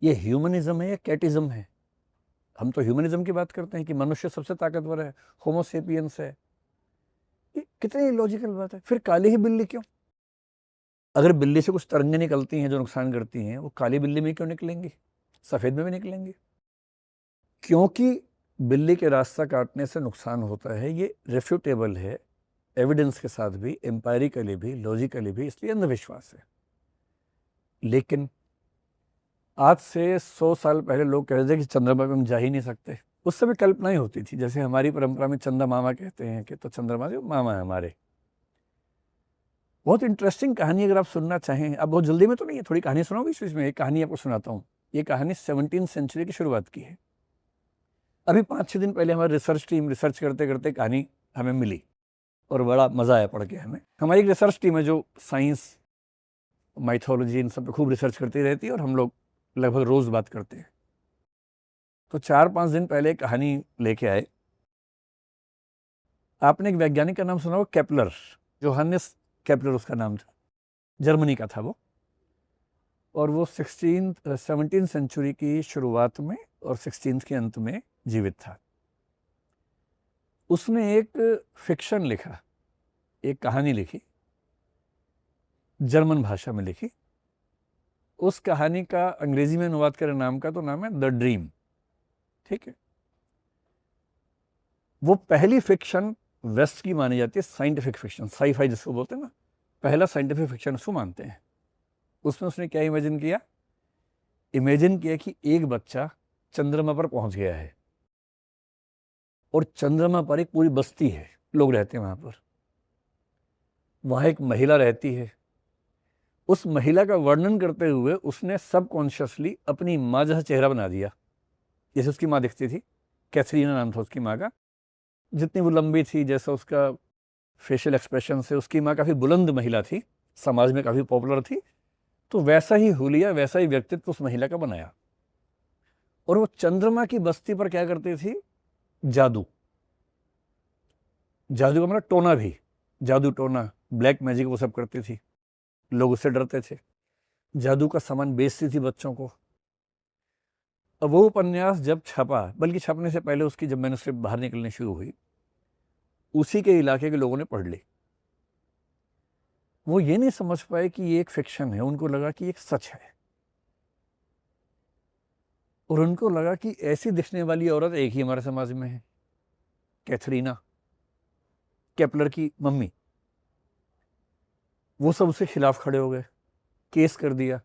ये ह्यूमनिज्म है या कैटिज्म है? हम तो ह्यूमनिज्म की बात करते हैं कि मनुष्य सबसे ताकतवर है, होमो सेपियंस है। ये कितनी लॉजिकल बात है। फिर काली ही बिल्ली क्यों? अगर बिल्ली से कुछ तरंगें निकलती हैं जो नुकसान करती हैं, वो काली बिल्ली में क्यों निकलेंगी? सफेद में भी निकलेंगी। क्योंकि बिल्ली के रास्ता काटने से नुकसान होता है, ये रेफ्यूटेबल है, एविडेंस के साथ भी, एम्पायरिकली भी, लॉजिकली भी, इसलिए अंधविश्वास है। लेकिन आज से 100 साल पहले लोग कहते थे कि चंद्रमा पे हम जा ही नहीं सकते। उस समय कल्पना ही होती थी, जैसे हमारी परंपरा में चंदा मामा कहते हैं कि तो चंद्रमा जो मामा है हमारे। बहुत इंटरेस्टिंग कहानी अगर आप सुनना चाहें, अब बहुत जल्दी में तो नहीं है, थोड़ी कहानी सुनाओगे इस में? एक कहानी आपको सुनाता हूँ। ये कहानी 17वीं सेंचुरी की शुरुआत की है। अभी 5-6 दिन पहले हमारी रिसर्च टीम रिसर्च करते करते कहानी हमें मिली और बड़ा मज़ा आया पढ़ के हमें। हमारी एक रिसर्च टीम है जो साइंस, माइथोलॉजी, इन सब पे खूब रिसर्च करती रहती है और हम लोग लगभग रोज़ बात करते हैं। तो 4-5 दिन पहले कहानी लेके आए। आपने एक वैज्ञानिक का नाम सुना हो, केपलर, जोहानिस केपलर उसका नाम था, जर्मनी का था वो। और वो 17वीं सेंचुरी की शुरुआत में और 16वीं के अंत में जीवित था। उसने एक फिक्शन लिखा, एक कहानी लिखी, जर्मन भाषा में लिखी। उस कहानी का अंग्रेजी में अनुवाद करें नाम का, तो नाम है द ड्रीम। ठीक है। वो पहली फिक्शन वेस्ट की मानी जाती है, साइंटिफिक फिक्शन, साई-फाई जिसको बोलते हैं ना, पहला साइंटिफिक फिक्शन उसको मानते हैं। उसमें उसने क्या इमेजिन किया? इमेजिन किया कि एक बच्चा चंद्रमा पर पहुंच गया है और चंद्रमा पर एक पूरी बस्ती है, लोग रहते हैं वहां पर। वहां एक महिला रहती है। उस महिला का वर्णन करते हुए उसने सबकॉन्शियसली अपनी माँ जैसा चेहरा बना दिया, जैसे उसकी माँ दिखती थी। कैथरीना नाम था उसकी माँ का। जितनी वो लंबी थी, जैसा उसका फेशियल एक्सप्रेशन से, उसकी माँ काफ़ी बुलंद महिला थी, समाज में काफ़ी पॉपुलर थी। तो वैसा ही हुलिया, वैसा ही व्यक्तित्व उस महिला का बनाया। और वो चंद्रमा की बस्ती पर क्या करती थी? जादू। जादू का मतलब टोना भी, जादू टोना, ब्लैक मैजिक, वो सब करती थी। लोग उससे डरते थे। जादू का सामान बेचती थी बच्चों को। अब वो उपन्यास जब छपा, बल्कि छपने से पहले उसकी जब मैन्युस्क्रिप्ट बाहर निकलनी शुरू हुई, उसी के इलाके के लोगों ने पढ़ ली। वो ये नहीं समझ पाए कि ये एक फिक्शन है, उनको लगा कि एक सच है। और उनको लगा कि ऐसी दिखने वाली औरत एक ही हमारे समाज में है, कैथरीना, केपलर की मम्मी। वो सब उसके खिलाफ खड़े हो गए, केस कर दिया।